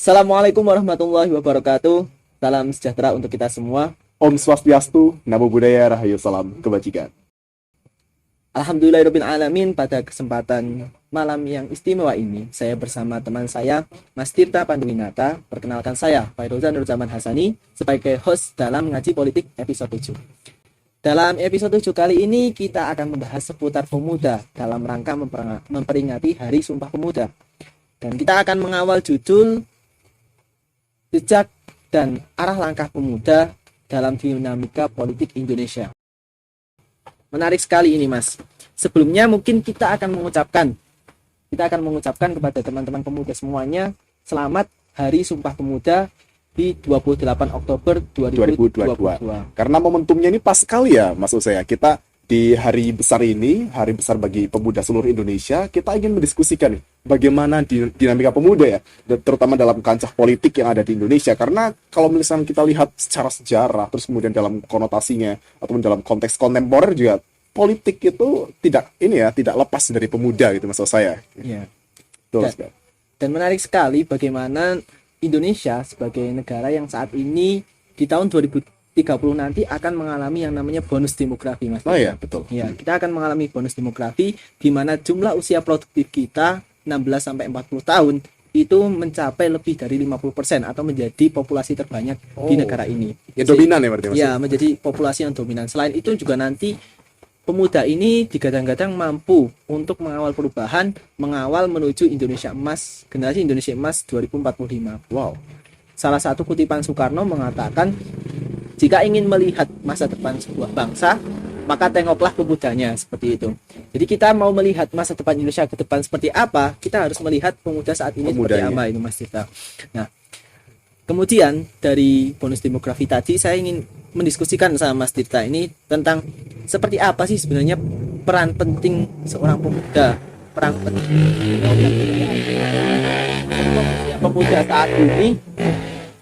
Assalamualaikum warahmatullahi wabarakatuh. Salam sejahtera untuk kita semua. Om Swastiastu, Namo Buddhaya, Rahayu Salam Kebajikan. Alhamdulillahirabbil alamin, pada kesempatan malam yang istimewa ini, saya bersama teman saya, Mas Tirta Panduwinata. Perkenalkan saya, Fairuzan Nurzaman Hasani, sebagai host dalam Ngaji Politik episode 7. Dalam episode 7 kali ini, kita akan membahas seputar pemuda dalam rangka memperingati Hari Sumpah Pemuda. Dan kita akan mengawal judul jejak dan arah langkah pemuda dalam dinamika politik Indonesia. Menarik sekali ini, Mas. Sebelumnya mungkin kita akan mengucapkan kepada teman-teman pemuda semuanya selamat Hari Sumpah Pemuda di 28 Oktober 2022. Karena momentumnya ini pas sekali ya, maksud saya. Kita di hari besar ini, hari besar bagi pemuda seluruh Indonesia, kita ingin mendiskusikan nih, bagaimana dinamika pemuda ya, terutama dalam kancah politik yang ada di Indonesia. Karena kalau misalnya kita lihat secara sejarah, terus kemudian dalam konotasinya, ataupun dalam konteks kontemporer juga, politik itu tidak lepas dari pemuda gitu, maksud saya. Iya. Betul, dan menarik sekali bagaimana Indonesia sebagai negara yang saat ini di tahun 2030 nanti akan mengalami yang namanya bonus demografi, Mas. Oh iya, betul. Ya, kita akan mengalami bonus demografi di mana jumlah usia produktif kita 16 sampai 40 tahun itu mencapai lebih dari 50% atau menjadi populasi terbanyak di negara ini. Ya, dominan ya berarti, Mas. Ya, menjadi populasi yang dominan. Selain itu juga nanti pemuda ini digadang-gadang mampu untuk mengawal perubahan, mengawal menuju Indonesia Emas, generasi Indonesia Emas 2045. Wow. Salah satu kutipan Soekarno mengatakan, jika ingin melihat masa depan sebuah bangsa, maka tengoklah pemudanya, seperti itu. Jadi kita mau melihat masa depan Indonesia ke depan seperti apa, kita harus melihat pemuda saat ini seperti apa itu, Mas Tirta. Nah, kemudian dari bonus demografi tadi, saya ingin mendiskusikan sama Mas Tirta ini tentang seperti apa sih sebenarnya peran penting seorang pemuda, peran penting pemuda saat ini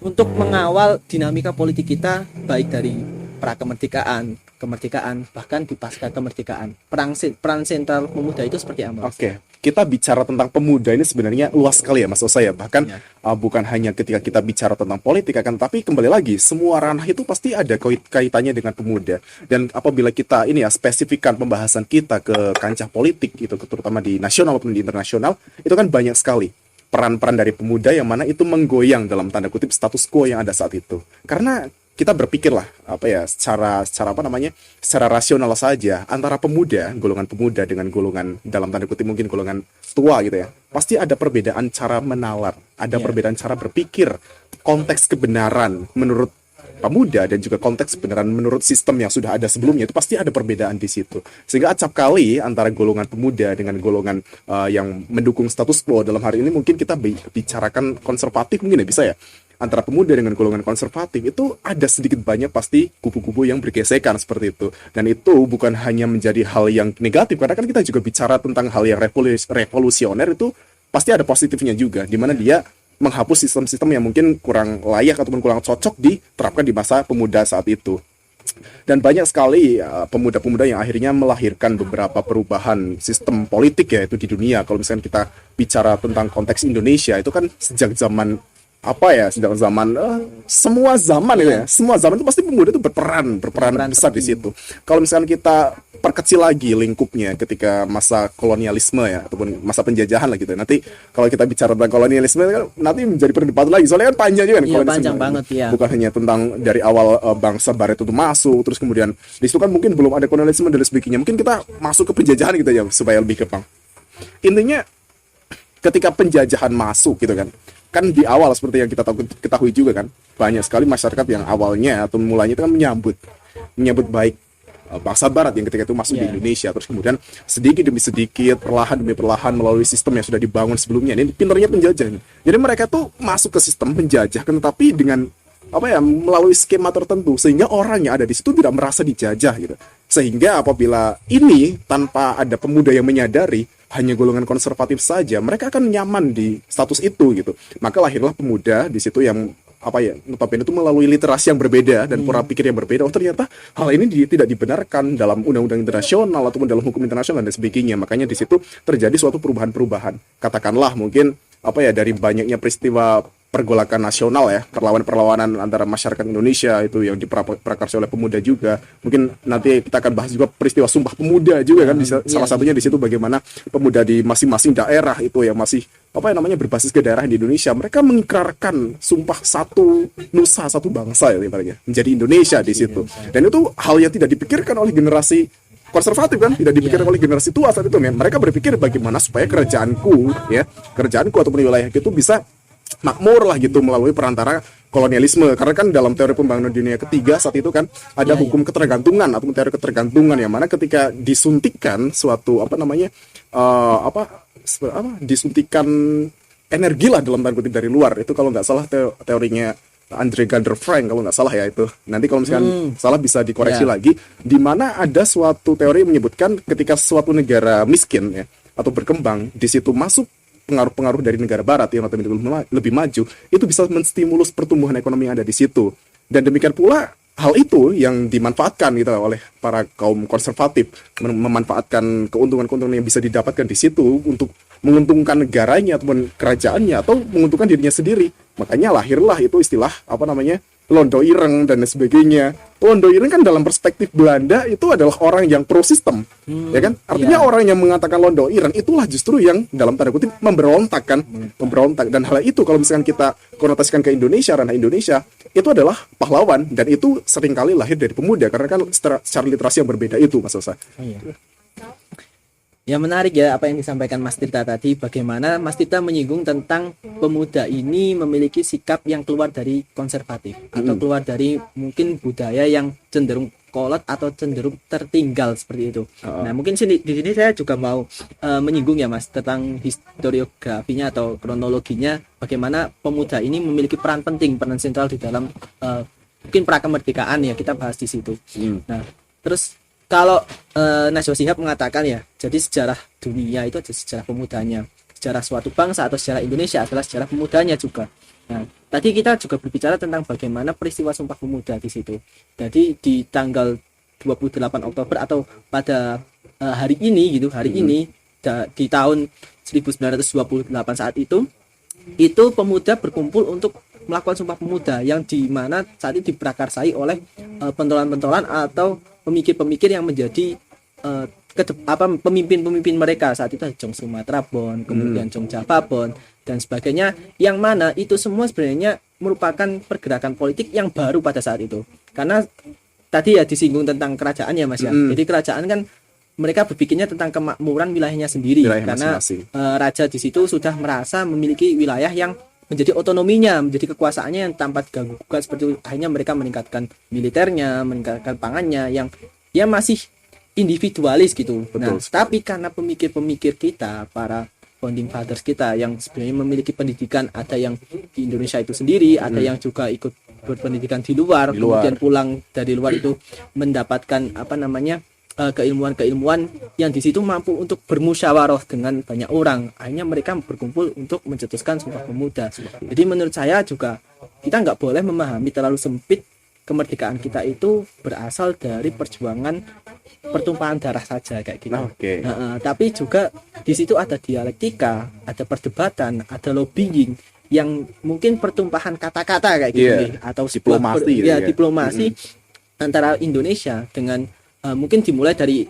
untuk mengawal dinamika politik kita, baik dari prakemerdekaan, kemerdekaan, bahkan di pasca kemerdekaan. Peran sentral pemuda itu seperti apa? Oke, kita bicara tentang pemuda ini sebenarnya luas sekali ya, maksud saya. Bahkan bukan hanya ketika kita bicara tentang politik, tapi kembali lagi, semua ranah itu pasti ada kaitannya dengan pemuda. Dan apabila kita spesifikkan pembahasan kita ke kancah politik, itu terutama di nasional maupun di internasional, itu kan banyak sekali peran-peran dari pemuda yang mana itu menggoyang dalam tanda kutip status quo yang ada saat itu. Karena kita berpikirlah secara rasional saja, antara golongan pemuda dengan golongan dalam tanda kutip mungkin golongan tua gitu ya, pasti ada perbedaan cara menalar, ada perbedaan cara berpikir, konteks kebenaran menurut pemuda dan juga konteks kebenaran menurut sistem yang sudah ada sebelumnya, itu pasti ada perbedaan di situ. Sehingga acap kali antara golongan pemuda dengan golongan yang mendukung status quo, dalam hari ini mungkin kita bicarakan konservatif mungkin ya, bisa ya, antara pemuda dengan golongan konservatif itu ada sedikit banyak pasti kubu-kubu yang bergesekan seperti itu. Dan itu bukan hanya menjadi hal yang negatif, karena kan kita juga bicara tentang hal yang revolusioner, itu pasti ada positifnya juga, di mana dia menghapus sistem-sistem yang mungkin kurang layak ataupun kurang cocok diterapkan di masa pemuda saat itu. Dan banyak sekali pemuda-pemuda yang akhirnya melahirkan beberapa perubahan sistem politik ya itu di dunia. Kalau misalnya kita bicara tentang konteks Indonesia, itu kan sejak zaman semua zaman itu ya, semua zaman itu pasti pemuda itu berperan besar di situ. Kalau misalnya kita perkecil lagi lingkupnya ketika masa kolonialisme ya, ataupun masa penjajahan lah gitu. Nanti kalau kita bicara tentang kolonialisme kan nanti menjadi perdebatan lagi, soalnya kan panjang juga kan. Iya, panjang banget ya. Bukan hanya tentang dari awal bangsa barat itu masuk, terus kemudian di situ kan mungkin belum ada kolonialisme dan sebagainya. Mungkin kita masuk ke penjajahan gitu ya supaya lebih gampang. Intinya ketika penjajahan masuk gitu kan di awal seperti yang kita ketahui juga kan, banyak sekali masyarakat yang awalnya atau mulanya itu kan menyambut baik bangsa barat yang ketika itu masuk di Indonesia, terus kemudian sedikit demi sedikit, perlahan demi perlahan melalui sistem yang sudah dibangun sebelumnya. Ini pinternya penjajah. Jadi mereka tuh masuk ke sistem penjajah, tetapi dengan melalui skema tertentu, sehingga orang yang ada di situ tidak merasa dijajah gitu. Sehingga apabila ini tanpa ada pemuda yang menyadari, hanya golongan konservatif saja, mereka akan nyaman di status itu gitu. Maka lahirlah pemuda di situ yang notabene itu melalui literasi yang berbeda dan pola pikir yang berbeda. Oh, ternyata hal ini tidak dibenarkan dalam undang-undang internasional ataupun dalam hukum internasional dan sebagainya. Makanya di situ terjadi suatu perubahan-perubahan. Katakanlah mungkin dari banyaknya peristiwa pergolakan nasional ya, perlawanan antara masyarakat Indonesia itu yang diprakarsa oleh pemuda juga. Mungkin nanti kita akan bahas juga peristiwa Sumpah Pemuda juga kan, salah satunya di situ bagaimana pemuda di masing-masing daerah itu yang masih berbasis ke daerah di Indonesia, mereka mengikrarkan sumpah satu nusa satu bangsa ya, ibaratnya menjadi Indonesia di situ. Dan itu hal yang tidak dipikirkan oleh generasi konservatif kan, tidak dipikirkan oleh generasi tua saat itu. Mereka berpikir bagaimana supaya kerjaanku ataupun wilayahku itu bisa makmur lah gitu melalui perantara kolonialisme. Karena kan dalam teori pembangunan dunia ketiga saat itu kan ada hukum ketergantungan atau teori ketergantungan, yang mana ketika disuntikan suatu disuntikan energi lah dalam tanda kutip dari luar, itu kalau nggak salah teorinya Andre Gander Frank kalau nggak salah ya itu. Nanti kalau misalkan salah bisa dikoreksi lagi. Di mana ada suatu teori yang menyebutkan ketika suatu negara miskin ya atau berkembang, di situ masuk pengaruh-pengaruh dari negara barat yang lebih maju, itu bisa menstimulus pertumbuhan ekonomi yang ada di situ. Dan demikian pula hal itu yang dimanfaatkan gitu oleh para kaum konservatif, memanfaatkan keuntungan-keuntungan yang bisa didapatkan di situ untuk menguntungkan negaranya ataupun kerajaannya atau menguntungkan dirinya sendiri. Makanya lahirlah itu istilah Londo Ireng dan sebagainya. Londo Ireng kan dalam perspektif Belanda itu adalah orang yang pro sistem, ya kan? Artinya orang yang mengatakan Londo Ireng itulah justru yang dalam tanda kutip memberontak kan, memberontak. Dan hal itu kalau misalkan kita konotasikan ke Indonesia, ranah Indonesia, itu adalah pahlawan, dan itu seringkali lahir dari pemuda karena kan secara literasi yang berbeda itu, Mas Osa. Ya, menarik ya apa yang disampaikan Mas Tirta tadi, bagaimana Mas Tirta menyinggung tentang pemuda ini memiliki sikap yang keluar dari konservatif atau keluar dari mungkin budaya yang cenderung kolot atau cenderung tertinggal seperti itu. Nah, mungkin di sini saya juga mau menyinggung ya Mas tentang historiografinya atau kronologinya, bagaimana pemuda ini memiliki peran penting, peran sentral di dalam mungkin prakemerdekaan ya, kita bahas di situ. Nah, terus kalau Najwa Shihab mengatakan ya, jadi sejarah dunia itu ada sejarah pemudanya, sejarah suatu bangsa atau sejarah Indonesia adalah sejarah pemudanya juga. Nah, tadi kita juga berbicara tentang bagaimana peristiwa Sumpah Pemuda di situ. Jadi di tanggal 28 Oktober atau pada hari ini di tahun 1928 saat itu pemuda berkumpul untuk melakukan Sumpah Pemuda yang di mana saat itu diprakarsai oleh pentolan-pentolan atau pemikir-pemikir yang menjadi pemimpin-pemimpin mereka saat itu, Jong Sumatera Bon, kemudian Jong Java Bon dan sebagainya, yang mana itu semua sebenarnya merupakan pergerakan politik yang baru pada saat itu. Karena tadi ya disinggung tentang kerajaan ya Mas ya. Jadi kerajaan kan mereka berpikirnya tentang kemakmuran wilayahnya sendiri, karena raja di situ sudah merasa memiliki wilayah yang menjadi otonominya, menjadi kekuasaannya yang tanpa diganggu gugat seperti itu. Akhirnya mereka meningkatkan militernya, meningkatkan pangannya yang masih individualis gitu. Betul. Nah, tapi karena pemikir-pemikir kita, para founding fathers kita yang sebenarnya memiliki pendidikan, ada yang di Indonesia itu sendiri, ada yang juga ikut berpendidikan di luar, kemudian pulang dari luar itu mendapatkan keilmuan-keilmuan yang di situ mampu untuk bermusyawarah dengan banyak orang. Akhirnya mereka berkumpul untuk mencetuskan Sumpah Pemuda. Jadi menurut saya juga kita nggak boleh memahami terlalu sempit kemerdekaan kita itu berasal dari perjuangan pertumpahan darah saja kayak gitu. Tapi juga di situ ada dialektika, ada perdebatan, ada lobbying yang mungkin pertumpahan kata-kata kayak gitu atau diplomasi antara Indonesia dengan mungkin dimulai dari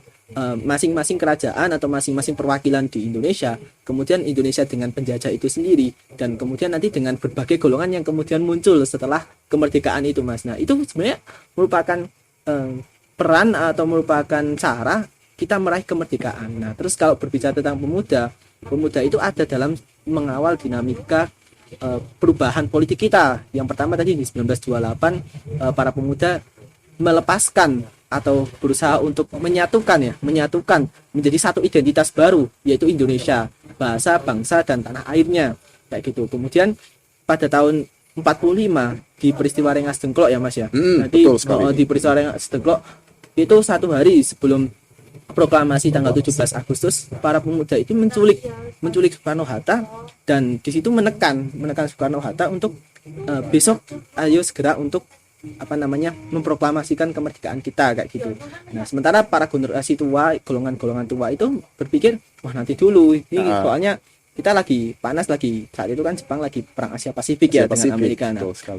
masing-masing kerajaan atau masing-masing perwakilan di Indonesia, kemudian Indonesia dengan penjajah itu sendiri, dan kemudian nanti dengan berbagai golongan yang kemudian muncul setelah kemerdekaan itu Mas. Nah, itu sebenarnya merupakan peran atau merupakan cara kita meraih kemerdekaan. Nah, terus kalau berbicara tentang pemuda itu ada dalam mengawal dinamika perubahan politik kita. Yang pertama tadi di 1928 para pemuda melepaskan atau berusaha untuk menyatukan menjadi satu identitas baru, yaitu Indonesia, bahasa, bangsa, dan tanah airnya kayak gitu. Kemudian pada tahun 45 di peristiwa Rengas Dengklok ya Mas ya. Nanti di peristiwa Rengas Dengklok itu satu hari sebelum proklamasi tanggal 17 Agustus, para pemuda itu menculik Soekarno-Hatta, dan di situ menekan Soekarno-Hatta untuk besok ayo segera untuk memproklamasikan kemerdekaan kita kayak gitu. Nah, sementara para generasi tua, golongan-golongan tua itu berpikir, wah nanti dulu ini soalnya kita lagi panas lagi saat itu kan Jepang lagi perang Asia Pasifik ya Asia Pasifik, dengan Amerika. Nah, betul sekali.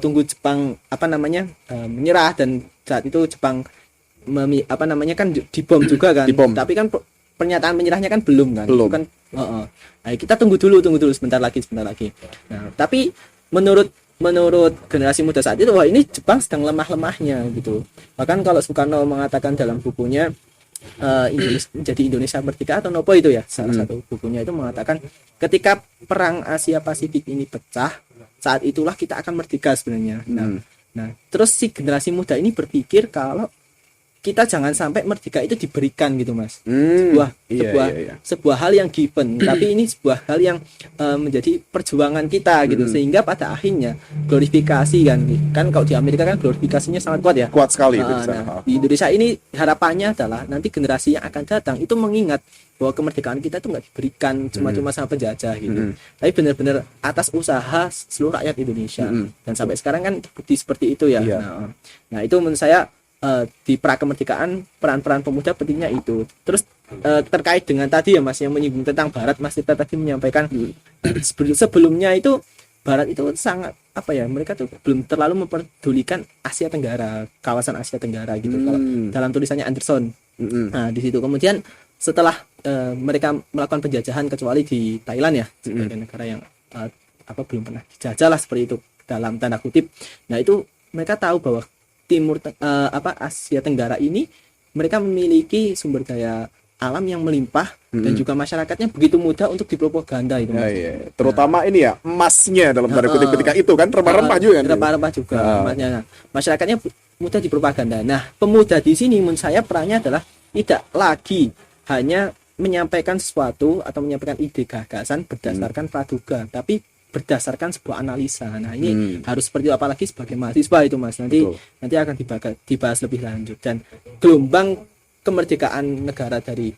tunggu Jepang menyerah, dan saat itu Jepang kan dibom juga kan. Dibom. Tapi kan pernyataan menyerahnya kan belum kan. Belum. Itu kan Nah, kita tunggu dulu sebentar lagi. Nah, tapi menurut generasi muda saat itu, wah ini Jepang sedang lemah-lemahnya gitu. Bahkan kalau Soekarno mengatakan dalam bukunya Indonesia Merdeka atau Nopo itu ya, salah satu bukunya itu mengatakan ketika perang Asia Pasifik ini pecah, saat itulah kita akan merdeka sebenarnya. Nah, terus si generasi muda ini berpikir kalau kita jangan sampai merdeka itu diberikan gitu Mas. Sebuah hal yang given, tapi ini sebuah hal yang menjadi perjuangan kita gitu, sehingga pada akhirnya glorifikasi kan kalau di Amerika kan glorifikasinya sangat kuat ya. Kuat sekali itu. Di Indonesia ini harapannya adalah nanti generasi yang akan datang itu mengingat bahwa kemerdekaan kita itu nggak diberikan cuma-cuma sama penjajah gitu, tapi benar-benar atas usaha seluruh rakyat Indonesia. Dan sampai sekarang kan bukti seperti itu ya. Nah itu menurut saya di prakemerdekaan peran-peran pemuda pentingnya itu. Terus terkait dengan tadi ya Mas yang menyinggung tentang Barat, Mas Tirta tadi menyampaikan sebelumnya itu Barat itu sangat mereka tuh belum terlalu memperdulikan Asia Tenggara, kawasan Asia Tenggara gitu kalau dalam tulisannya Anderson. Nah di situ kemudian setelah mereka melakukan penjajahan, kecuali di Thailand ya sebagai negara yang belum pernah dijajah lah seperti itu dalam tanda kutip. Nah itu mereka tahu bahwa Asia Tenggara ini mereka memiliki sumber daya alam yang melimpah dan juga masyarakatnya begitu mudah untuk dipropaganda itu. Terutama ini ya emasnya dalam tanda kutip ketika itu kan rempah-rempah juga kan. Rempah-rempah juga. Nah, masyarakatnya mudah dipropaganda. Nah, pemuda di sini menurut saya perannya adalah tidak lagi hanya menyampaikan sesuatu atau menyampaikan ide gagasan berdasarkan praduga, tapi berdasarkan sebuah analisa. Nah ini harus seperti itu, apalagi sebagai mahasiswa itu Mas, nanti akan dibahas lebih lanjut. Dan gelombang kemerdekaan negara dari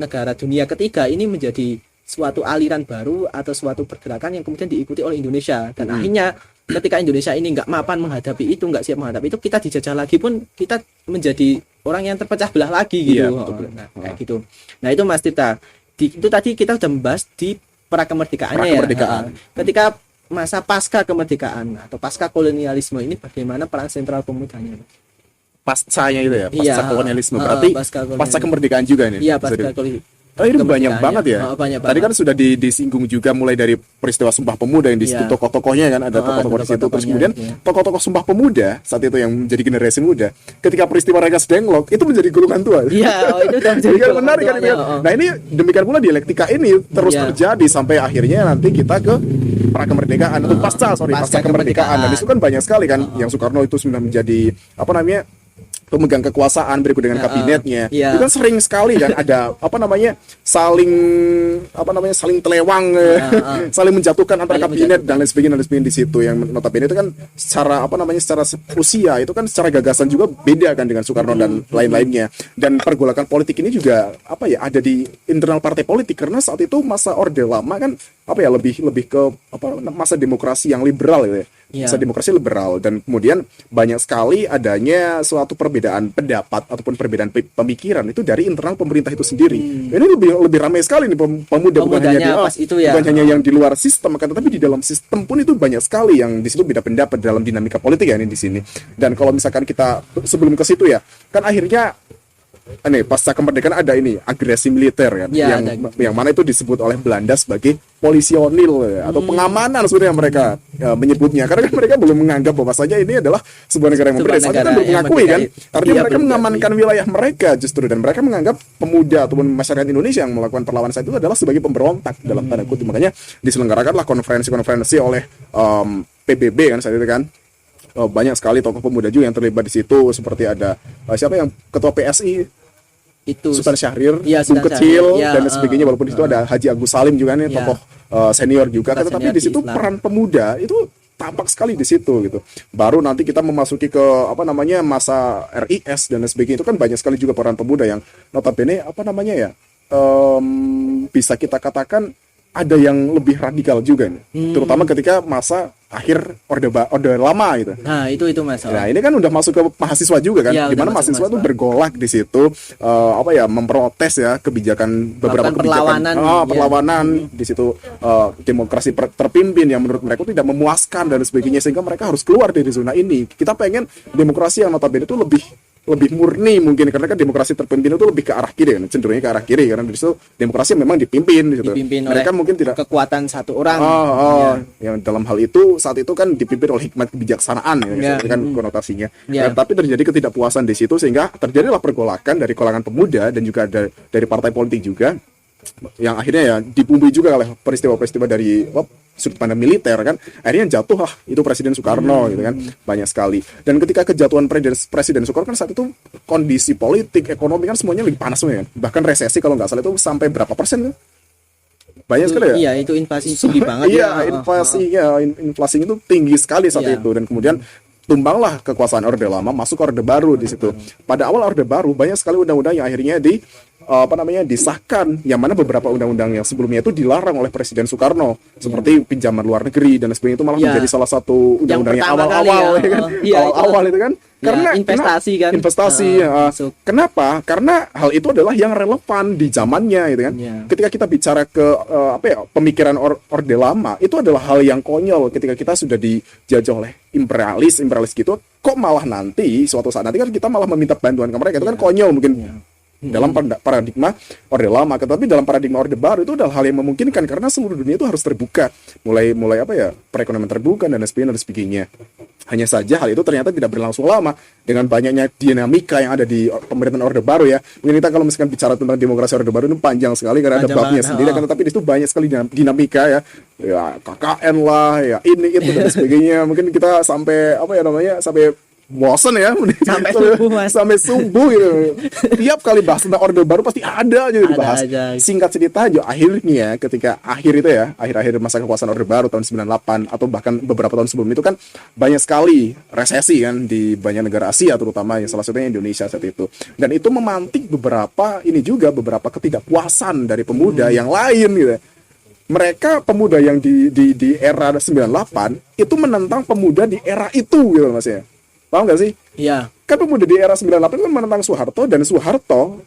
negara dunia ketiga ini menjadi suatu aliran baru atau suatu pergerakan yang kemudian diikuti oleh Indonesia. Dan akhirnya ketika Indonesia ini nggak mapan menghadapi itu, nggak siap menghadapi itu, kita dijajah lagi pun kita menjadi orang yang terpecah belah lagi gitu. Kayak gitu. Nah itu Mas Tirta, itu tadi kita sudah membahas di prakemerdekaannya ya. Ketika masa pasca kemerdekaan atau pasca kolonialisme ini bagaimana peran sentral pemudanya? Pascanya itu ya, pasca kolonialisme. Berarti pasca kemerdekaan juga ini. Iya, pasca kolonialisme. Ini banyak banget ya. Tadi kan sudah disinggung juga mulai dari peristiwa Sumpah Pemuda yang di situ tokoh-tokohnya kan ada tokoh-tokoh di situ. Terus kemudian tokoh-tokoh Sumpah Pemuda saat itu yang menjadi generasi muda. Ketika peristiwa Rengas Dengklok itu menjadi golongan tua. Iya, itu udah menjadi golongan menarik kan. Nah, ini demikian pula dialektika ini terus terjadi sampai akhirnya nanti kita ke prakemerdekaan atau pasca kemerdekaan. Dan itu kan banyak sekali kan yang Soekarno itu sudah menjadi pemegang kekuasaan berikut dengan kabinetnya. Itu kan sering sekali kan ada saling telewang, saling menjatuhkan antara kabinet dan lain sebagainya di situ, yang notabene itu kan secara usia itu kan secara gagasan juga beda kan dengan Soekarno dan lain-lainnya. Dan pergolakan politik ini juga ada di internal partai politik, karena saat itu masa Orde Lama kan lebih ke masa demokrasi yang liberal gitu ya. Masa demokrasi liberal, dan kemudian banyak sekali adanya suatu perbedaan pendapat ataupun perbedaan pemikiran itu dari internal pemerintah itu sendiri. Ini lebih ramai sekali nih pemuda, bukan hanya yang di luar sistem, tetapi di dalam sistem pun itu banyak sekali yang di situ beda pendapat dalam dinamika politik ya ini di sini. Dan kalau misalkan kita sebelum ke situ ya, kan akhirnya pasca kemerdekaan ada agresi militer kan, yang mana itu disebut oleh Belanda sebagai polisionil atau pengamanan sebenarnya mereka menyebutnya, karena kan mereka belum menganggap bahwasanya ini adalah sebuah negara yang merdeka. Kan belum mengakui kan, artinya mereka mengamankan wilayah mereka justru, dan mereka menganggap pemuda ataupun masyarakat Indonesia yang melakukan perlawanan saat itu adalah sebagai pemberontak dalam tanda kutip. Makanya diselenggarakanlah konferensi oleh PBB kan saat itu kan. Banyak sekali tokoh pemuda juga yang terlibat di situ, seperti ada siapa yang ketua PSI itu Sultan Syahrir, Bung Kecil dan sebagainya, walaupun di situ ada Haji Agus Salim juga nih tokoh senior juga, tetapi di situ peran pemuda itu tampak sekali di situ gitu. Baru nanti kita memasuki ke masa RIS dan sebagainya, itu kan banyak sekali juga peran pemuda yang notabene bisa kita katakan ada yang lebih radikal juga nih. Terutama ketika masa akhir orde lama gitu. Nah, itu Mas. Nah, ini kan udah masuk ke mahasiswa juga kan, Iya, di mana udah masuk mahasiswa tuh mahasiswa. bergolak di situ, apa ya, memprotes ya kebijakan beberapa Melakukan kebijakan perlawanan, iya. perlawanan di situ, demokrasi terpimpin yang menurut mereka itu tidak memuaskan dan sebagainya, sehingga mereka harus keluar dari zona ini. Kita pengen demokrasi yang notabene itu lebih murni mungkin, karena kan demokrasi terpimpin itu lebih ke arah kiri kan, cenderungnya ke arah kiri karena di situ demokrasi memang dipimpin di situ. Dipimpin Mereka oleh mungkin tidak kekuatan satu orang. yang dalam hal itu saat itu kan dipimpin oleh hikmat kebijaksanaan ya, Ya. itu kan konotasinya. Ya. Tapi terjadi ketidakpuasan di situ sehingga terjadilah pergolakan dari kalangan pemuda dan juga dari partai politik juga, yang akhirnya ya dibumbui juga oleh peristiwa-peristiwa dari sudut pandang militer kan, akhirnya jatuh itu Presiden Soekarno gitu kan, banyak sekali. Dan ketika kejatuhan Presiden Soekarno kan saat itu kondisi politik, ekonomi kan semuanya lagi panas semua kan, bahkan resesi kalau nggak salah itu sampai berapa persen kan, banyak sekali ya. Iya, itu inflasi tinggi banget Iya, ya. inflasinya itu tinggi sekali saat Iya. itu, dan kemudian tumbanglah kekuasaan Orde Lama, masuk Orde Baru di situ. Pada awal Orde Baru banyak sekali undang-undang yang akhirnya disahkan, yang mana beberapa undang-undang yang sebelumnya itu dilarang oleh Presiden Soekarno, seperti pinjaman luar negeri dan sebagainya, itu malah Iya. menjadi salah satu undang-undang yang pertama kali awal-awal ya. ya kan, Iya, awal-awal itu kan. Karena investasi kan. investasi Masuk. kenapa? Karena hal itu adalah yang relevan di zamannya gitu kan. Iya. Ketika kita bicara ke pemikiran Orde Lama, itu adalah hal yang konyol ketika kita sudah dijajah oleh imperialis gitu, kok malah nanti suatu saat nanti kan kita malah meminta bantuan ke mereka, itu kan konyol mungkin. Dalam paradigma Orde Lama, tetapi dalam paradigma Orde Baru itu adalah hal yang memungkinkan karena seluruh dunia itu harus terbuka, mulai perekonomian terbuka dan sebagainya. Hanya saja hal itu ternyata tidak berlangsung lama dengan banyaknya dinamika yang ada di pemerintahan Orde Baru ya. Mungkin kita kalau misalkan bicara tentang demokrasi Orde Baru itu panjang sekali karena ada Panjang babnya banget, sendiri kan, tapi di situ banyak sekali dinamika ya. Ya KKN lah, ya ini itu dan sebagainya. Mungkin kita sampai sampai bosen ya, Sampai subuh, Mas. sampai subuh gitu. Tiap kali bahas tentang Orde Baru pasti ada aja dibahas. aja. Singkat cerita aja, akhirnya ketika akhir masa kekuasaan Orde Baru tahun 98 atau bahkan beberapa tahun sebelum itu kan banyak sekali resesi kan di banyak negara Asia, terutama yang salah satunya Indonesia saat itu. Dan itu memantik beberapa ketidakpuasan dari pemuda yang lain gitu. Mereka pemuda yang di era 98 itu menentang pemuda di era itu gitu Mas ya. Paham gak sih? Iya. Kan pemuda di era 98 itu kan menentang Soeharto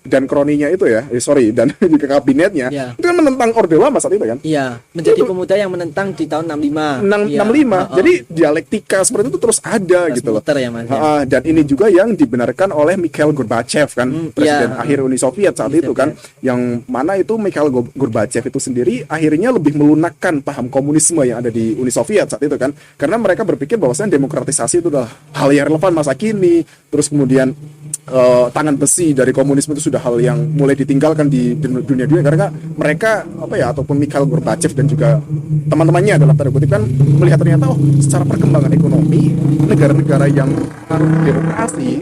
dan kroninya itu ya, dan juga kabinetnya, Iya. itu kan menentang Orde Lama saat itu kan. Iya, menjadi Itu- pemuda yang menentang di tahun 65. 65. Iya. Jadi dialektika seperti itu terus ada Terus gitu loh. muter ya, Mas, ya. Dan ini juga yang dibenarkan oleh Mikhail Gorbachev kan, presiden iya. akhir Uni Soviet saat Uni itu kan, yang mana itu Mikhail Gorbachev itu sendiri akhirnya lebih melunakkan paham komunisme yang ada di Uni Soviet saat itu kan, karena mereka berpikir bahwasanya demokratisasi itu adalah hal yang relevan masa kini. Terus kemudian tangan besi dari komunisme itu sudah hal yang mulai ditinggalkan di dunia karena mereka ataupun Mikhail Gorbachev dan juga teman-temannya dalam tanda kutip kan melihat ternyata secara perkembangan ekonomi negara-negara yang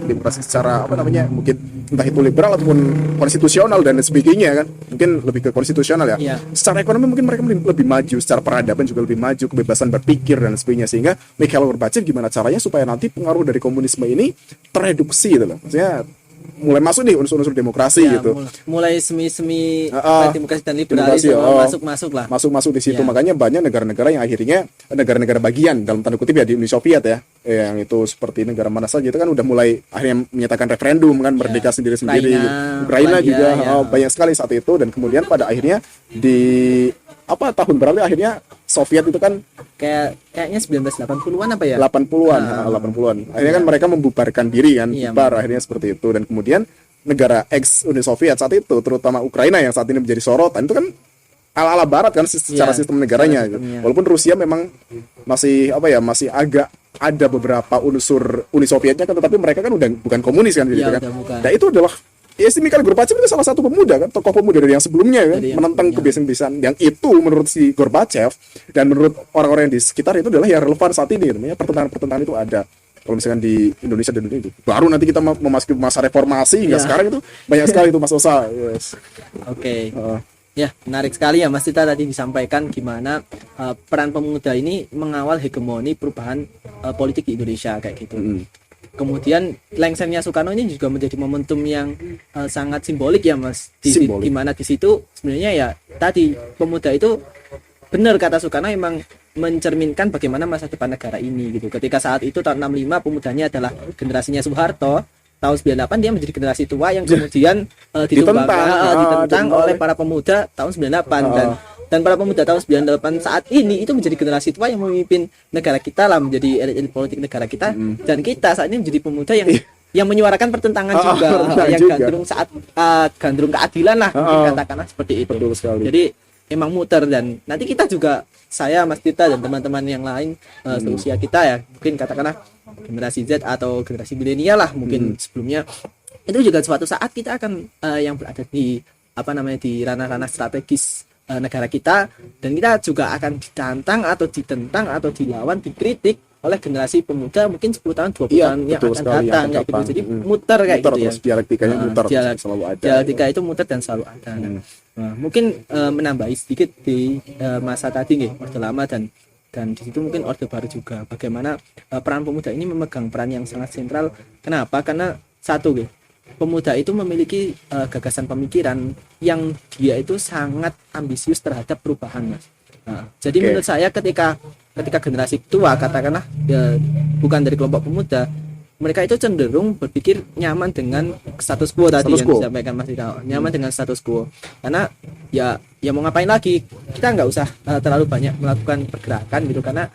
demokrasi secara mungkin entah itu liberal ataupun konstitusional dan sebagainya kan, mungkin lebih ke konstitusional ya. Iya. Secara ekonomi mungkin mereka lebih maju, secara peradaban juga lebih maju, kebebasan berpikir dan sebagainya, sehingga Mikhail Gorbachev gimana caranya supaya nanti pengaruh dari komunisme ini tereduksi gitu loh. Maksudnya mulai masuk nih unsur-unsur demokrasi Ya, gitu. mulai semi-semi Ah, demokrasi dan demokrasi, liberalisme masuk lah. masuk di situ. Ya. Makanya banyak negara-negara yang akhirnya negara-negara bagian dalam tanda kutip ya di Uni Soviet ya, yang itu seperti negara mana saja itu kan udah mulai akhirnya menyatakan referendum kan, merdeka sendiri-sendiri. Ukraina Polandia, juga ya. banyak sekali saat itu, dan kemudian pada akhirnya di tahun berapa akhirnya Soviet itu kan Kayaknya 1980-an apa ya? 80-an, 80-an. Akhirnya kan mereka membubarkan diri kan, Iya, bubar akhirnya seperti itu. Dan kemudian negara ex Uni Soviet saat itu, terutama Ukraina yang saat ini menjadi sorotan, itu kan ala-ala barat kan secara Iya, sistem negaranya. secara sistemnya. Walaupun Rusia memang masih agak ada beberapa unsur Uni Sovietnya kan, tetapi mereka kan udah bukan komunis kan gitu Iya, kan. udah bukan. Nah, itu adalah si Mikhail Gorbachev itu salah satu pemuda kan, tokoh pemuda dari yang sebelumnya kan, Dari yang menentang sebelumnya. kebiasaan-kebiasaan yang itu menurut si Gorbachev dan menurut orang-orang yang di sekitar itu adalah yang relevan saat ini. Namanya pertentangan-pertentangan itu ada. Kalau misalkan di Indonesia dan dunia itu baru nanti kita memasuki masa reformasi hingga Iya. sekarang itu banyak sekali itu Mas Osa. Yes. Oke. Heeh. Ya, menarik sekali ya Mas Tita tadi disampaikan gimana peran pemuda ini mengawal hegemoni perubahan politik di Indonesia kayak gitu. Mm. kemudian lengsernya Soekarno ini juga menjadi momentum yang sangat simbolik ya Mas. Simbolik. Di mana di situ sebenarnya ya tadi pemuda itu benar kata Soekarno emang mencerminkan bagaimana masa depan negara ini gitu. Ketika saat itu tahun 65 pemudanya adalah generasinya Soeharto, tahun 98 dia menjadi generasi tua yang kemudian ditentang oleh para pemuda tahun 98 dan para pemuda tahun 98 saat ini itu menjadi generasi tua yang memimpin negara kita lah, menjadi elit politik negara kita, dan kita saat ini menjadi pemuda yang menyuarakan pertentangan juga, yang juga gandrung saat gandrung keadilan lah, mungkin katakanlah seperti itu. Betul sekali. Jadi emang muter, dan nanti kita juga, saya Mas Tita dan teman-teman yang lain seusia kita ya, mungkin katakanlah generasi Z atau generasi milenial lah mungkin sebelumnya, itu juga suatu saat kita akan yang berada di di ranah-ranah strategis negara kita, dan kita juga akan ditantang atau ditentang atau dilawan, dikritik oleh generasi pemuda mungkin 10 tahun 20 tahun yang akan datang kayak gitu. Jadi muter kayak gitu ya. Dialektikanya muter, selalu ada. Dialektika itu muter dan selalu ada. Nah, mungkin menambahi sedikit di masa tadi nggih, Orde Lama dan di situ mungkin Orde Baru juga. Bagaimana peran pemuda ini memegang peran yang sangat sentral. Kenapa? Karena satu nggih, pemuda itu memiliki gagasan pemikiran yang dia itu sangat ambisius terhadap perubahan, Mas. Nah, jadi menurut saya ketika generasi tua katakanlah bukan dari kelompok pemuda, mereka itu cenderung berpikir nyaman dengan status quo tadi yang disampaikan Mas Dika, nyaman dengan status quo, karena ya mau ngapain lagi, kita nggak usah terlalu banyak melakukan pergerakan gitu, karena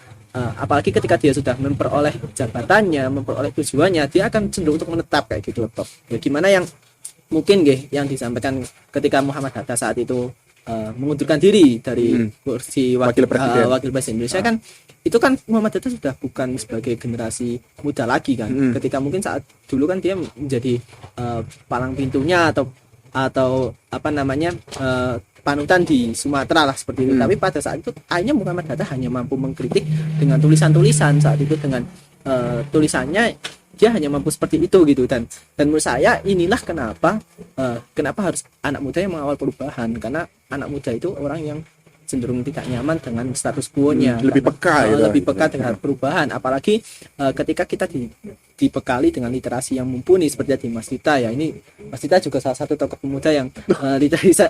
apalagi ketika dia sudah memperoleh jabatannya, memperoleh tujuannya, dia akan cenderung untuk menetap kayak gitu. Ya gimana yang mungkin yang disampaikan ketika Muhammad Hatta saat itu mengundurkan diri dari kursi wakil presiden Indonesia kan, itu kan Muhammad Hatta sudah bukan sebagai generasi muda lagi kan. Ketika mungkin saat dulu kan dia menjadi palang pintunya atau panutan di Sumatera lah seperti itu. Tapi pada saat itu akhirnya Muhammad Hatta hanya mampu mengkritik dengan tulisan-tulisan saat itu, dengan tulisannya dia hanya mampu seperti itu gitu, dan menurut saya inilah kenapa harus anak muda yang mengawal perubahan, karena anak muda itu orang yang cenderung tidak nyaman dengan status quo-nya, lebih peka dengan perubahan, apalagi ketika kita dibekali dengan literasi yang mumpuni seperti di Mas Tita ya. Ini Mas Tita juga salah satu tokoh pemuda yang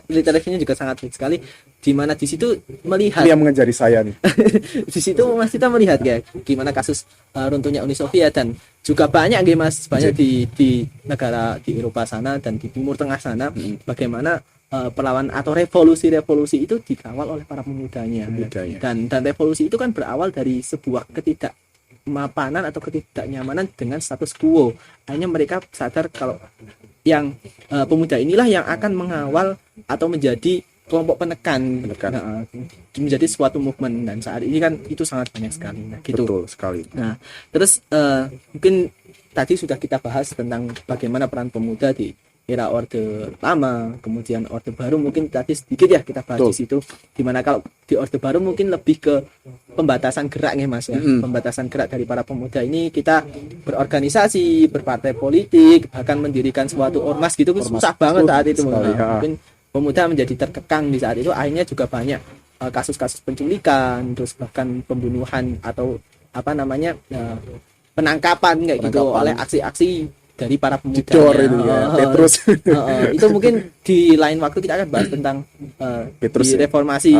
literasinya juga sangat baik sekali, di mana di situ melihat dia mengajari saya nih. Di situ Mas Tita melihat ya gimana kasus runtuhnya Uni Soviet, dan juga banyak banyak di negara di Eropa sana dan di Timur Tengah sana, bagaimana perlawanan atau revolusi itu dikawal oleh para pemudanya. Dan revolusi itu kan berawal dari sebuah ketidakmapanan atau ketidaknyamanan dengan status quo. Akhirnya mereka sadar kalau yang pemuda inilah yang akan mengawal atau menjadi kelompok penekan. Menjadi suatu movement, dan saat ini kan itu sangat banyak sekali. Nah, gitu. Betul sekali. Nah, terus mungkin tadi sudah kita bahas tentang bagaimana peran pemuda di era Orde Lama, kemudian Orde Baru, mungkin tadi sedikit ya kita bahas di situ. Dimana kalau di Orde Baru mungkin lebih ke pembatasan gerak nih Mas ya. Pembatasan gerak dari para pemuda ini, kita berorganisasi, berpartai politik, bahkan mendirikan suatu ormas gitu, susah banget saat itu. Mungkin pemuda menjadi terkekang di saat itu. Akhirnya juga banyak kasus-kasus penculikan, terus bahkan pembunuhan atau penangkapan kayak gitu oleh aksi-aksi dari para pemuda. Petrus. Itu mungkin di lain waktu kita akan bahas tentang Petrus di reformasi,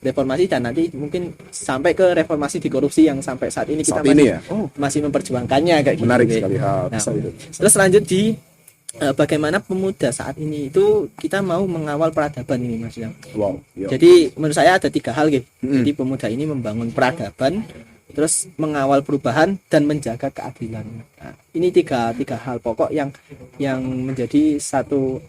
reformasi dan nanti mungkin sampai ke reformasi di korupsi yang sampai saat ini kita masih memperjuangkannya kayak gitu. Menarik sekali. Terus lanjut di bagaimana pemuda saat ini itu kita mau mengawal peradaban ini Mas. Jadi menurut saya ada 3 hal gitu. Jadi pemuda ini membangun peradaban, terus mengawal perubahan, dan menjaga keadilan. Nah, ini tiga hal pokok yang menjadi satu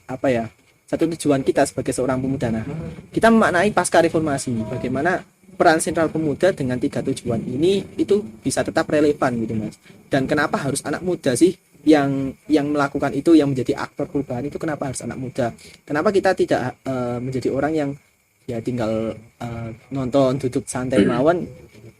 tujuan kita sebagai seorang pemuda. Nah, kita memaknai pasca reformasi bagaimana peran sentral pemuda dengan 3 tujuan ini itu bisa tetap relevan gitu Mas. Dan kenapa harus anak muda sih yang melakukan itu, yang menjadi aktor perubahan itu? Kenapa harus anak muda? Kenapa kita tidak menjadi orang yang ya tinggal nonton, duduk santai mawon?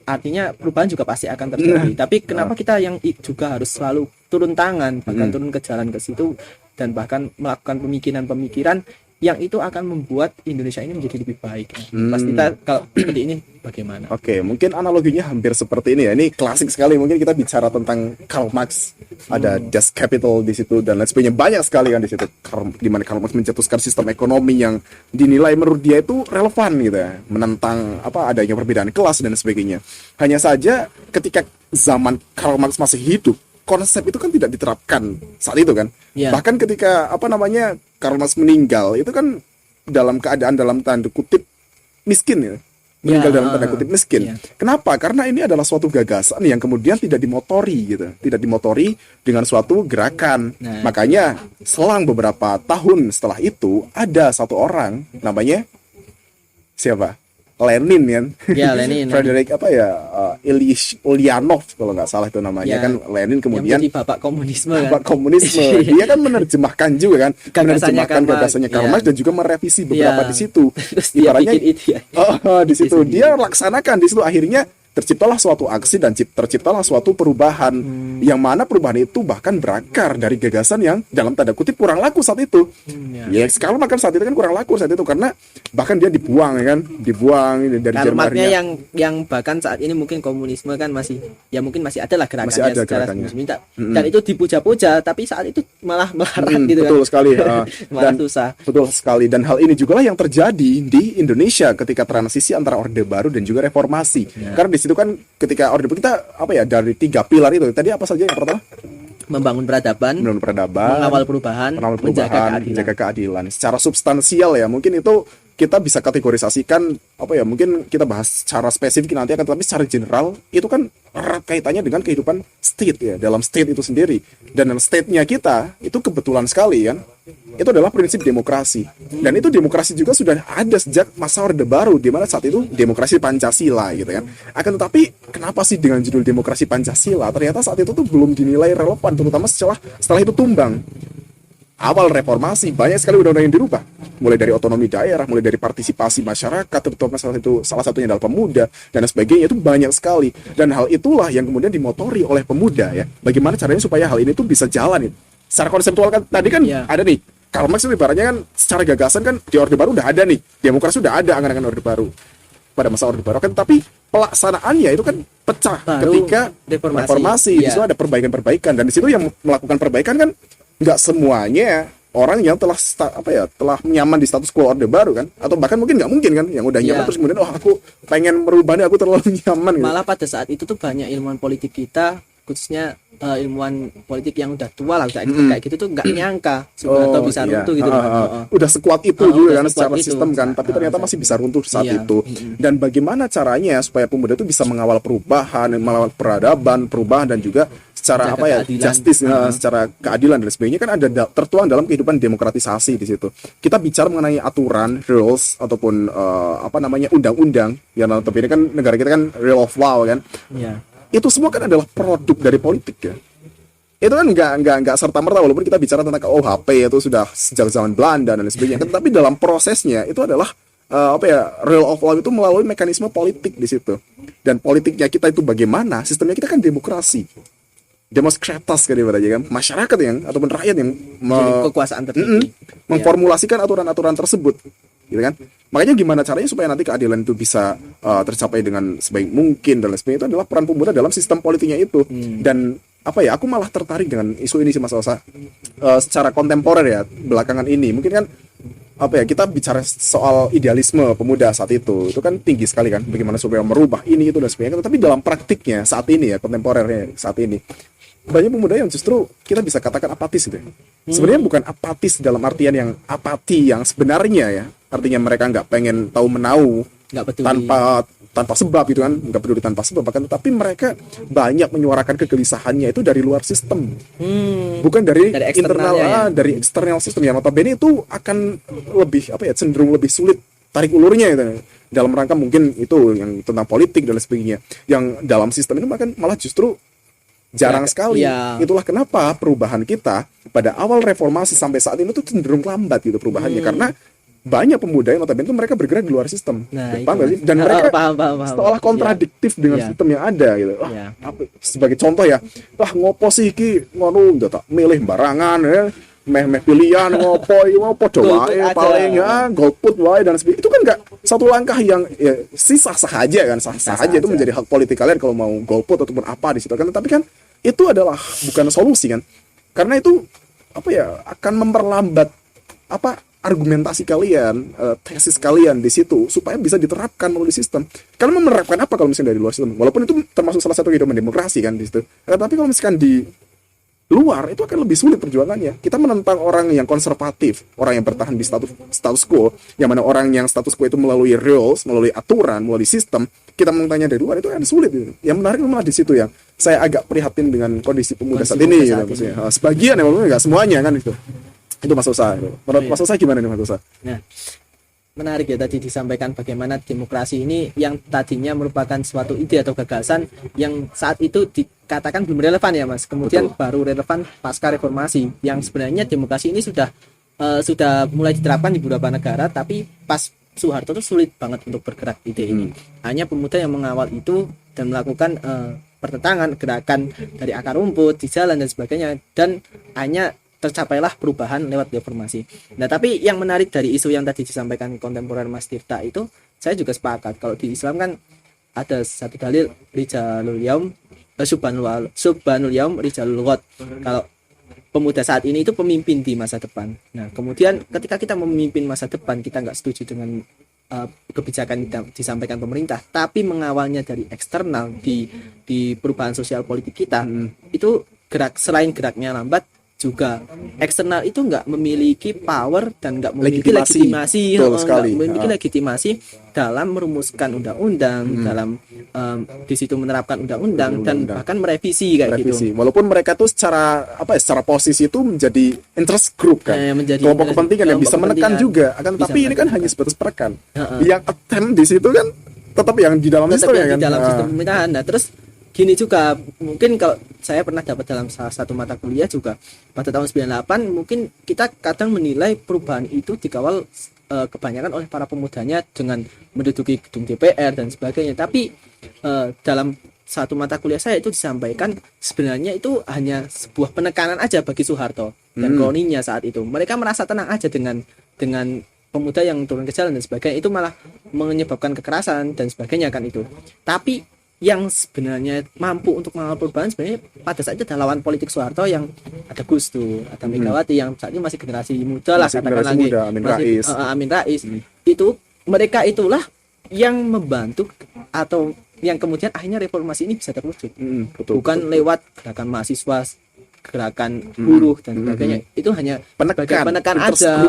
Artinya perubahan juga pasti akan terjadi. Tapi kenapa kita yang juga harus selalu turun tangan, bahkan turun ke jalan ke situ, dan bahkan melakukan pemikiran yang itu akan membuat Indonesia ini menjadi lebih baik. Pasti kita kalau seperti ini bagaimana? Oke, mungkin analoginya hampir seperti ini ya. Ini klasik sekali. Mungkin kita bicara tentang Karl Marx, ada Das Kapital di situ dan lain sebagainya. Banyak sekali kan di situ. Di mana Karl Marx mencetuskan sistem ekonomi yang dinilai menurut dia itu relevan gitu ya, menentang adanya perbedaan kelas dan sebagainya. Hanya saja ketika zaman Karl Marx masih hidup, konsep itu kan tidak diterapkan saat itu kan. Ya. Bahkan ketika Karl Marx meninggal, itu kan dalam keadaan dalam tanda kutip miskin ya. Meninggal dalam tanda kutip miskin. Ya. Kenapa? Karena ini adalah suatu gagasan yang kemudian tidak dimotori gitu. Tidak dimotori dengan suatu gerakan. Nah. Makanya selang beberapa tahun setelah itu ada satu orang namanya siapa? Lenin kan. Ya, Lenin. Frederick Ilyich Ulyanov kalau nggak salah itu namanya Ya. kan. Lenin kemudian yang menjadi bapak komunisme kan. bapak komunisme. Dia kan menerjemahkan juga kan, Gagasannya menerjemahkan gagasannya Karl Marx dan juga merevisi beberapa Ya. di situ. Terus dia Ibaratnya bikin itu ya. di situ dia laksanakan di situ, akhirnya terciptalah suatu aksi dan terciptalah suatu perubahan yang mana perubahan itu bahkan berakar dari gagasan yang dalam tanda kutip kurang laku saat itu. Ya sekarang makan saat itu kan kurang laku saat itu karena bahkan dia dibuang ya kan, dibuang dari Karl Marx-nya Jermannya. yang bahkan saat ini mungkin komunisme kan masih masih ada lah gerakannya Masih ada secara gerakannya. resmi. Dan itu dipuja-puja tapi saat itu malah melarat gitu Betul kan. sekali. Malah Dan susah. betul sekali, dan hal ini juga lah yang terjadi di Indonesia ketika transisi antara Orde Baru dan juga reformasi. Karena di situ kan ketika Orde Baru kita dari 3 pilar itu tadi apa saja yang pertama? Membangun peradaban, Menurut peradaban, mengawal perubahan, menjaga keadilan. Secara substansial ya, mungkin itu kita bisa kategorisasikan mungkin kita bahas secara spesifik nanti akan, tapi secara general itu kan erat kaitannya dengan kehidupan state ya, dalam state itu sendiri. Dan dalam state-nya kita itu kebetulan sekali kan, itu adalah prinsip demokrasi. Dan itu demokrasi juga sudah ada sejak masa Orde Baru, di mana saat itu demokrasi Pancasila gitu kan. Akan tetapi kenapa sih dengan judul demokrasi Pancasila ternyata saat itu tuh belum dinilai relevan, terutama setelah itu tumbang. Awal reformasi banyak sekali undang-undang yang dirubah, mulai dari otonomi daerah, mulai dari partisipasi masyarakat, terutama salah satunya adalah pemuda dan sebagainya, itu banyak sekali. Dan hal itulah yang kemudian dimotori oleh pemuda ya. Bagaimana caranya supaya hal ini tuh bisa jalan ya. Secara konseptual kan tadi kan ada nih, Karl Marx itu ibaratnya kan secara gagasan kan di Orde Baru udah ada nih, demokrasi sudah ada angan-angan Orde Baru pada masa Orde Baru kan, tapi pelaksanaannya itu kan pecah ketika reformasi. Di situ ada perbaikan-perbaikan, dan di situ yang melakukan perbaikan kan nggak semuanya orang yang telah nyaman di status quo Orde Baru kan, atau bahkan mungkin nggak mungkin kan yang udah nyaman terus kemudian aku pengen merubah nih, aku terlalu nyaman gitu. Malah pada saat itu tuh banyak ilmuwan politik kita, khususnya ilmuwan politik yang udah tua lah kayak gitu tuh nggak nyangka Soeharto bisa runtuh gitu. Udah sekuat itu juga kan secara itu. sistem kan, tapi ternyata masih bisa runtuh saat itu. Dan bagaimana caranya supaya pemuda itu bisa mengawal perubahan, mengawal peradaban, perubahan, dan juga secara justice, secara keadilan dan sebagainya kan ada tertuang dalam kehidupan demokratisasi di situ. Kita bicara mengenai aturan, rules ataupun undang-undang yang notabene kan negara kita kan rule of law kan. Itu semua kan adalah produk dari politik ya. Itu kan nggak serta-merta, walaupun kita bicara tentang KUHP itu sudah sejak zaman Belanda dan sebagainya kan, tapi dalam prosesnya itu adalah rule of law itu melalui mekanisme politik di situ. Dan politiknya kita itu bagaimana? Sistemnya kita kan demokrasi. Demokratis kan ibaratnya kan, masyarakat yang ataupun rakyat yang kekuasaan tertinggi memformulasikan aturan-aturan tersebut gitu kan. Makanya gimana caranya supaya nanti keadilan itu bisa tercapai dengan sebaik mungkin dan lain sebagainya, itu adalah peran pemuda dalam sistem politiknya itu. Dan aku malah tertarik dengan isu ini sih Mas Osa, secara kontemporer ya belakangan ini. Mungkin kan kita bicara soal idealisme pemuda saat itu kan tinggi sekali kan, bagaimana supaya merubah ini itu dan sebagainya. Tapi dalam praktiknya saat ini ya, kontemporernya saat ini, banyak pemuda yang justru kita bisa katakan apatis gitu ya. Sebenarnya bukan apatis dalam artian yang apati yang sebenarnya ya, artinya mereka nggak pengen tahu menau, tanpa sebab gitu kan, nggak peduli tanpa sebab, bahkan tapi mereka banyak menyuarakan kegelisahannya itu dari luar sistem, bukan dari internal, dari eksternal sistem yang notabene itu akan lebih cenderung lebih sulit tarik ulurnya gitu. Dalam rangka mungkin itu yang tentang politik dan sebagainya, yang dalam sistem ini malah justru jarang sekali. Itulah kenapa perubahan kita pada awal reformasi sampai saat ini tuh cenderung lambat gitu perubahannya, karena banyak pemuda yang notabene itu mereka bergerak di luar sistem. Dan mereka seolah kontradiktif dengan sistem yang ada gitu. Sebagai contoh ya, ngopo sih iki ngono tak milih barangan ya. meh pilihan ngopo iki mau padha Golput wae aja. paling ya golput wae dan sebagainya. Itu kan enggak satu langkah yang ya, sah-sah aja kan, sah-sah Sah-sah aja itu aja. menjadi hak politik kalian kalau mau golput ataupun apa di situ kan. Tapi kan itu adalah bukan solusi kan. Karena itu apa ya akan memperlambat apa argumentasi kalian, tesis kalian di situ supaya bisa diterapkan melalui sistem. Kalian mau menerapkan apa kalau misalnya dari luar sistem? Walaupun itu termasuk salah satu kehidupan demokrasi kan di situ. Tapi kalau misalkan di luar itu akan lebih sulit perjuangannya. Kita menentang orang yang konservatif, orang yang bertahan di status quo, yang mana orang yang status quo itu melalui rules, melalui aturan, melalui sistem. Kita menentangnya dari luar itu akan sulit. Gitu. Yang menarik malah di situ yang saya agak prihatin dengan kondisi pemuda saat ini. Gitu, maksudnya. Sebagian ya, walaupun nggak semuanya kan itu. Itu Mas Osa. Menurut Mas Osa gimana nih Mas Osa? Nah, menarik ya tadi disampaikan bagaimana demokrasi ini yang tadinya merupakan suatu ide atau gagasan yang saat itu dikatakan belum relevan ya Mas. Kemudian Betul. baru relevan pasca reformasi. Yang sebenarnya demokrasi ini sudah mulai diterapkan di beberapa negara, tapi pas Soeharto itu sulit banget untuk bergerak ide ini. Hanya pemuda yang mengawal itu dan melakukan pertentangan gerakan dari akar rumput di jalan dan sebagainya, dan hanya tercapailah perubahan lewat reformasi. Nah, tapi yang menarik dari isu yang tadi disampaikan kontemporer Mas Tirta itu, saya juga sepakat. Kalau di Islam kan ada satu dalil rijalul yaum subhanul yaum rijalul ghad. Kalau pemuda saat ini itu pemimpin di masa depan. Nah, kemudian ketika kita memimpin masa depan, kita nggak setuju dengan kebijakan yang disampaikan pemerintah, tapi mengawalnya dari eksternal di perubahan sosial politik kita, itu selain geraknya lambat, juga eksternal itu nggak memiliki power dan nggak memiliki legitimasi, nggak memiliki legitimasi dalam merumuskan undang-undang, dalam di situ menerapkan undang-undang dan bahkan merevisi kayak gitu. Walaupun mereka tuh secara secara posisi itu menjadi interest group kan, menjadi kelompok kepentingan yang bisa menekan juga, akan tapi ini kan hanya sebatas perekan. Yang attempt di situ kan tetap yang di dalam sistem ya kan. Di dalam sistem pemerintahan. Nah, terus gini juga, mungkin kalau saya pernah dapat dalam salah satu mata kuliah juga pada tahun 98, mungkin kita kadang menilai perubahan itu dikawal kebanyakan oleh para pemudanya dengan menduduki gedung DPR dan sebagainya. Tapi dalam satu mata kuliah saya itu disampaikan sebenarnya itu hanya sebuah penekanan aja bagi Soeharto dan kroninya saat itu. Mereka merasa tenang aja dengan pemuda yang turun ke jalan dan sebagainya, itu malah menyebabkan kekerasan dan sebagainya kan itu. Tapi yang sebenarnya mampu untuk mengawal perubahan sebenarnya pada saat itu adalah lawan politik Soeharto yang ada Gus Dur, ada Megawati yang saat ini masih generasi muda lah, katakan lagi Amin Rais. Itu mereka itulah yang membantu atau yang kemudian akhirnya reformasi ini bisa terwujud. Bukan lewat gerakan mahasiswa, gerakan buruh dan sebagainya. Itu hanya penekan aja.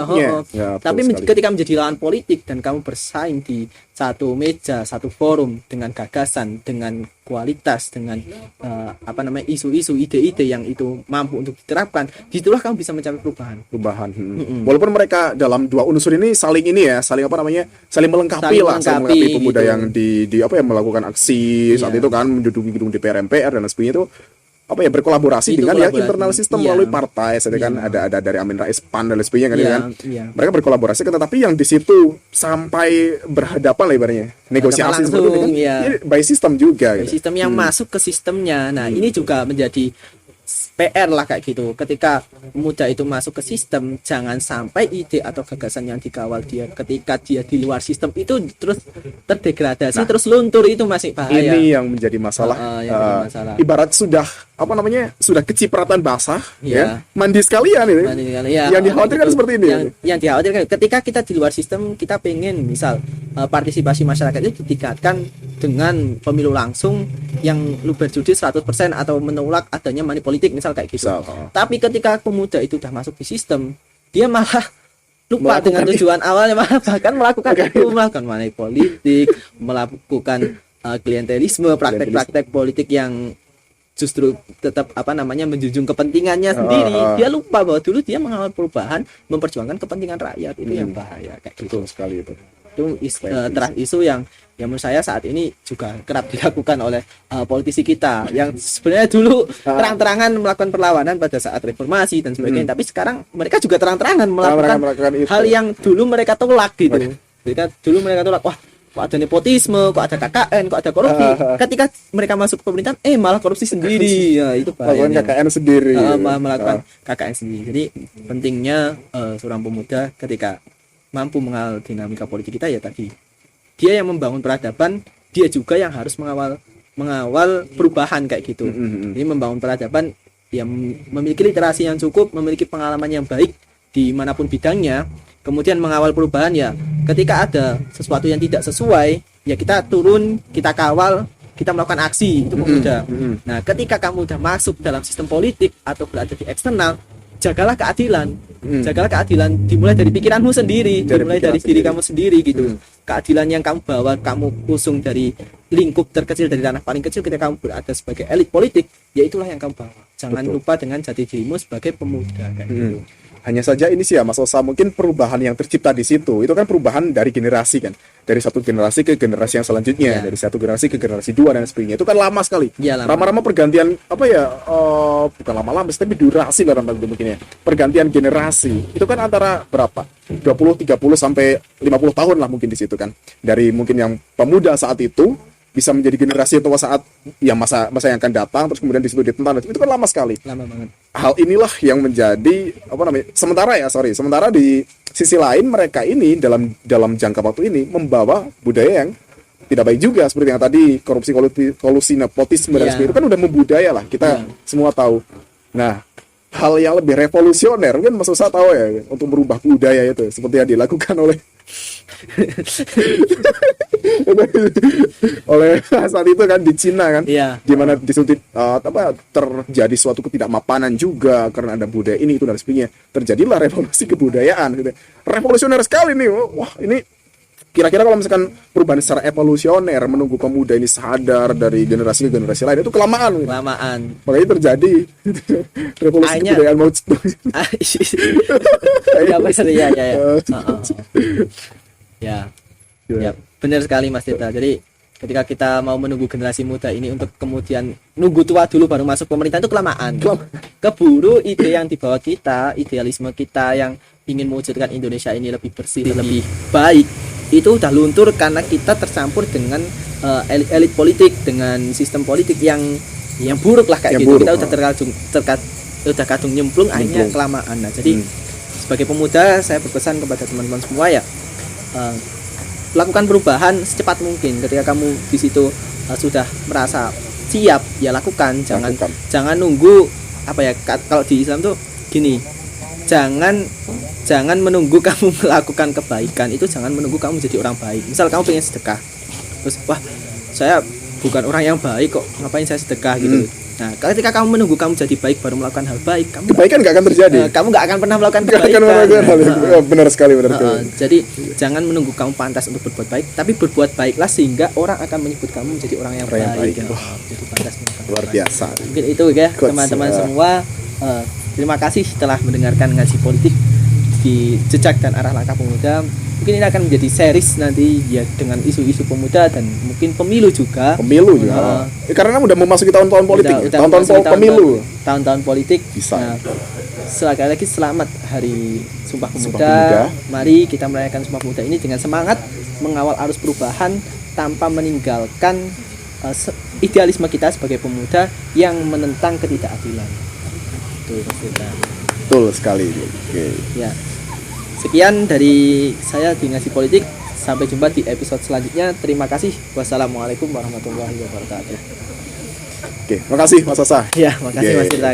Ya, tapi ketika menjadi lawan politik dan kamu bersaing di satu meja, satu forum dengan gagasan, dengan kualitas, dengan isu-isu, ide-ide yang itu mampu untuk diterapkan, disitulah kamu bisa mencapai perubahan. Walaupun mereka dalam dua unsur ini saling saling melengkapi pemuda yang di melakukan aksi saat itu kan menduduki gedung DPR MPR dan sebagainya itu berkolaborasi dengan yang internal sistem melalui partai, kan ada dari Amin Rais, PAN dan sebagainya kan. Mereka berkolaborasi, tetapi yang di situ sampai berhadapan lah ibaratnya negosiasi seperti itu kan by system juga. Sistem yang masuk ke sistemnya. Nah, ini juga menjadi PR lah kayak gitu. Ketika pemuda itu masuk ke sistem, jangan sampai ide atau gagasan yang dikawal dia ketika dia di luar sistem itu terus terdegradasi, terus luntur, itu masih bahaya. Ini yang menjadi masalah. Ibarat sudah sudah kecipratan basah, mandi sekalian ini. Yang dikhawatirkan seperti ini. Yang dikhawatirkan ketika kita di luar sistem, kita pengen misal partisipasi masyarakat itu ditingkatkan dengan pemilu langsung yang luber judi 100% atau menolak adanya money politik misal kayak gitu. Tapi ketika pemuda itu udah masuk di sistem, dia malah lupa dengan tujuan awalnya, malah bahkan melakukan money politik, melakukan klientelisme, praktek-praktek politik yang justru tetap menjunjung kepentingannya sendiri. Dia lupa bahwa dulu dia mengawal perubahan, memperjuangkan kepentingan rakyat. Itu yang bahaya kayak gitu. Betul sekali itu. Itu isu yang menurut saya saat ini juga kerap dilakukan oleh politisi kita yang sebenarnya dulu terang-terangan melakukan perlawanan pada saat reformasi dan sebagainya, tapi sekarang mereka juga terang-terangan melakukan hal yang dulu mereka tolak gitu. Mereka tolak, wah kok ada nepotisme, kok ada KKN, kok ada korupsi. Ketika mereka masuk ke pemerintahan, malah korupsi sendiri. Ya, itu Melakukan bahayanya. KKN sendiri. Melakukan KKN sendiri. Jadi pentingnya seorang pemuda ketika mampu mengawal dinamika politik kita ya tadi. Dia yang membangun peradaban, dia juga yang harus mengawal perubahan kayak gitu. Jadi membangun peradaban yang memiliki literasi yang cukup, memiliki pengalaman yang baik dimanapun bidangnya, kemudian mengawal perubahan ya ketika ada sesuatu yang tidak sesuai ya kita turun, kita kawal, kita melakukan aksi, itu pemuda. Nah ketika kamu udah masuk dalam sistem politik atau berada di eksternal, jagalah keadilan. Jagalah keadilan dimulai dari pikiranmu sendiri, dimulai dari diri kamu sendiri gitu. Keadilan yang kamu bawa, kamu usung dari lingkup terkecil, dari ranah paling kecil ketika kamu berada sebagai elit politik, ya itulah yang kamu bawa. Jangan lupa dengan jati dirimu sebagai pemuda kayak gitu. Hanya saja ini sih ya Mas Osa, mungkin perubahan yang tercipta di situ itu kan perubahan dari generasi kan, dari satu generasi ke generasi yang selanjutnya, dari satu generasi ke generasi dua dan sebagainya. Itu kan lama sekali. Lama-lama pergantian apa ya, bukan lama-lama tapi durasi lah mungkin ya. Pergantian generasi itu kan antara berapa? 20, 30 sampai 50 tahun lah mungkin di situ kan. Dari mungkin yang pemuda saat itu bisa menjadi generasi tua saat yang masa yang akan datang, terus kemudian di situ ditentang, itu kan lama sekali. Lama banget. Hal inilah yang menjadi sementara di sisi lain mereka ini dalam jangka waktu ini membawa budaya yang tidak baik juga, seperti yang tadi kolusi nepotisme dan sebagainya, itu kan udah membudaya lah, kita semua tahu. Nah, hal yang lebih revolusioner kan Mas Osa tahu ya, untuk merubah budaya itu seperti yang dilakukan oleh saat itu kan di Cina kan, di mana terjadi suatu ketidakmapanan juga karena ada budaya ini itu dan sebagainya. Terjadilah revolusi kebudayaan gitu. Revolusioner sekali nih. Wah, ini kira-kira kalau misalkan perubahan secara evolusioner menunggu pemuda ini sadar dari generasi ke generasi lain itu kelamaan. Makanya terjadi revolusi kebudayaan mau Ya, benar sekali Mas Tita. Jadi ketika kita mau menunggu generasi muda ini untuk kemudian nunggu tua dulu baru masuk pemerintahan itu kelamaan. Keburu ide yang dibawa kita, idealisme kita yang ingin mewujudkan Indonesia ini lebih bersih, lebih baik, itu udah luntur karena kita tercampur dengan elit politik, dengan sistem politik yang buruk lah kayak gitu. Kita udah kadung nyemplung, akhirnya kelamaan. Nah, jadi sebagai pemuda saya berpesan kepada teman-teman semua ya, lakukan perubahan secepat mungkin. Ketika kamu di situ sudah merasa siap, ya lakukan. Jangan nunggu kalau di Islam tuh gini, jangan menunggu kamu melakukan kebaikan, itu jangan menunggu kamu jadi orang baik. Misal kamu pengen sedekah, terus wah saya bukan orang yang baik kok, ngapain saya sedekah gitu. Nah, ketika kamu menunggu kamu jadi baik baru melakukan hal baik, kebaikan nggak akan terjadi. Kamu nggak akan pernah melakukan kebaikan. Benar sekali. Jadi jangan menunggu kamu pantas untuk berbuat baik, tapi berbuat baiklah sehingga orang akan menyebut kamu menjadi orang yang baik. Jadi pantas. Luar biasa. Mungkin itu ya teman-teman semua. Terima kasih telah mendengarkan Ngaji Politik di Jejak dan Arah Langkah Pemuda. Mungkin ini akan menjadi series nanti ya dengan isu-isu pemuda dan mungkin pemilu juga. Karena udah memasuki tahun-tahun politik, tahun-tahun politik. Nah, sekali lagi selamat Hari Sumpah Pemuda. Mari kita merayakan Sumpah Pemuda ini dengan semangat mengawal arus perubahan tanpa meninggalkan idealisme kita sebagai pemuda yang menentang ketidakadilan. Betul sekali. Ya. Sekian dari saya di Ngaji Politik. Sampai jumpa di episode selanjutnya. Terima kasih. Wassalamualaikum warahmatullahi wabarakatuh. Makasih Mas Osa. Ya, makasih Mas Tita.